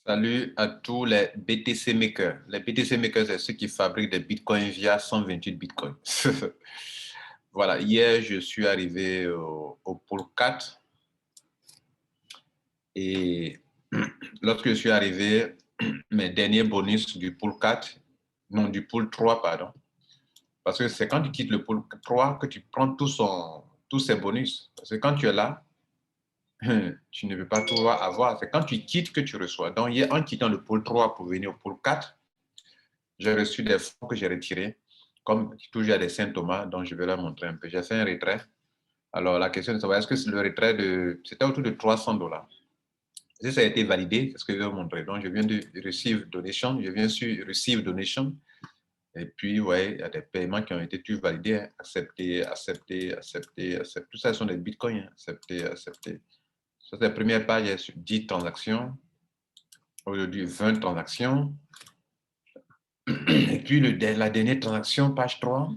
Salut à tous les BTC makers. Les BTC makers, c'est ceux qui fabriquent des bitcoins via 128 bitcoins. Voilà, hier, je suis arrivé au pool 4 et lorsque je suis arrivé, mes derniers bonus du pool 4, non, du pool 3, pardon, parce que c'est quand tu quittes le pool 3 que tu prends tous ces bonus. Parce que quand tu es là, tu ne peux pas tout avoir. C'est quand tu quittes que tu reçois. Donc, hier, en quittant le pôle 3 pour venir au pôle 4, j'ai reçu des fonds que j'ai retirés, comme toujours à des Saint-Thomas, dont je vais leur montrer un peu. J'ai fait un retrait. Alors, la question est de savoir, est-ce que le retrait c'était autour de $300. Si ça a été validé, c'est ce que je vais vous montrer. Donc, je viens de receive donation, je viens sur receive donation. Et puis, ouais, il y a des paiements qui ont été tous validés. Hein. Accepter, accepter, accepter, accepter. Tout ça, ce sont des bitcoins. Hein. Accepter, accepter. Ça, c'est la première page, il y a 10 transactions. Aujourd'hui, 20 transactions. Et puis, la dernière transaction, page 3,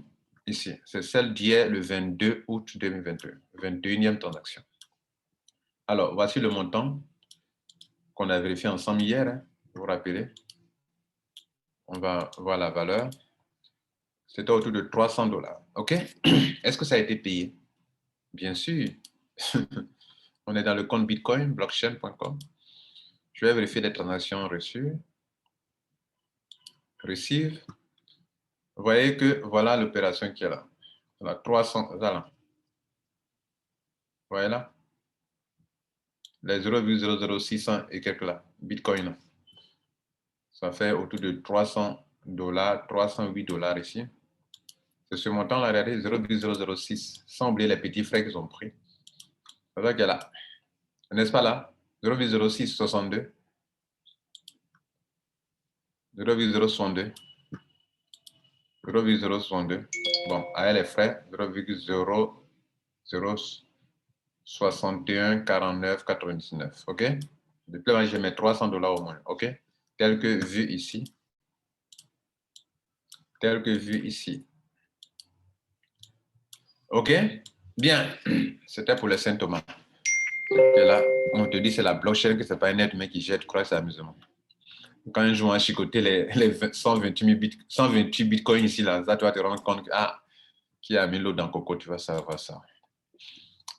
ici, c'est celle d'hier, le 22 août 2022. 21e transaction. Alors, voici le montant qu'on a vérifié ensemble hier. Hein, vous vous rappelez? On va voir la valeur. C'était autour de $300. OK? Est-ce que ça a été payé? Bien sûr. On est dans le compte Bitcoin, blockchain.com. Je vais vérifier les transactions reçues. Receive. Vous voyez que voilà l'opération qui est là. Voilà, 300, voilà. Vous voyez là? Les 0,00600 et quelques là, Bitcoin. Là. Ça fait autour de $300, $308 ici. C'est ce montant-là, regardez, 0,006, sans oublier les petits frais qu'ils ont pris. C'est ça qu'il y a là. N'est-ce pas là? 0,0662. 0,062. 0,062. Bon, avec les frais, 0,06149,99. OK? Depuis là, je mets $300 au moins. OK? Tel que vu ici. Tel que vu ici. OK? Bien. C'était pour le Saint-Thomas. Et là, on te dit c'est la blockchain, que ce n'est pas un être humain qui jette, tu crois que c'est amusement. Quand un jour on a chicoté les 128 bitcoins ici, là, ça, tu vas te rendre compte que, qui a mis l'eau dans le coco, tu vas savoir ça.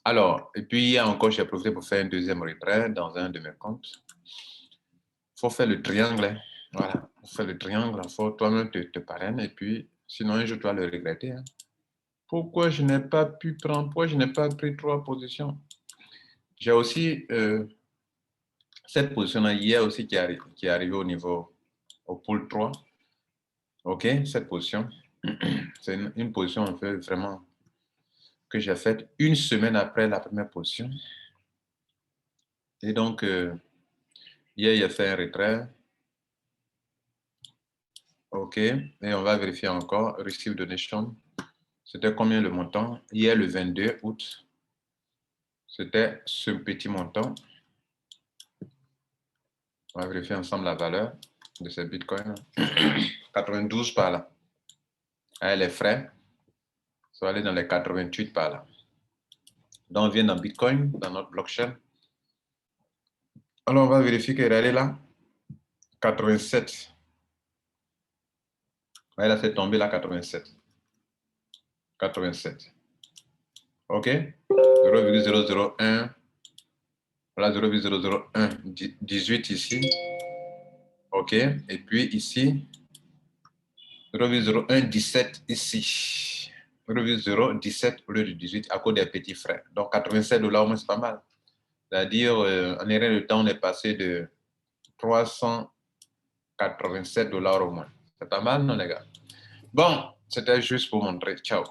Alors, et puis hier encore, j'ai profité pour faire un deuxième retrait dans un de mes comptes. Il faut faire le triangle. Hein. Voilà, il faut faire le triangle, il faut toi-même te parrainer, et puis sinon un jour tu vas le regretter. Hein. Pourquoi je n'ai pas pu prendre, pourquoi je n'ai pas pris 3 positions? J'ai aussi cette position-là hier aussi qui est arrivée au pôle 3. OK, cette position, c'est une position en fait vraiment que j'ai faite une semaine après la première position. Et donc, hier, il a fait un retrait. OK, et on va vérifier encore. Receive donation. C'était combien le montant? Hier, le 22 août, c'était ce petit montant. On va vérifier ensemble la valeur de ces bitcoins. 92 par là. Avec les frais, ça va aller dans les 88 par là. Donc, on vient dans Bitcoin, dans notre blockchain. Alors, on va vérifier qu'elle est là. 87. Ouais, là, c'est tombé là, 87. 87. OK? 0,001. Voilà, 0,001. 18 ici. OK? Et puis ici, 0,0117 ici. 0,017 au lieu de 18 à cause des petits frais. Donc, $87 au moins, c'est pas mal. C'est-à-dire, en rien de temps, on est passé de $387 au moins. C'est pas mal, non, les gars? Bon, c'était juste pour montrer. Ciao.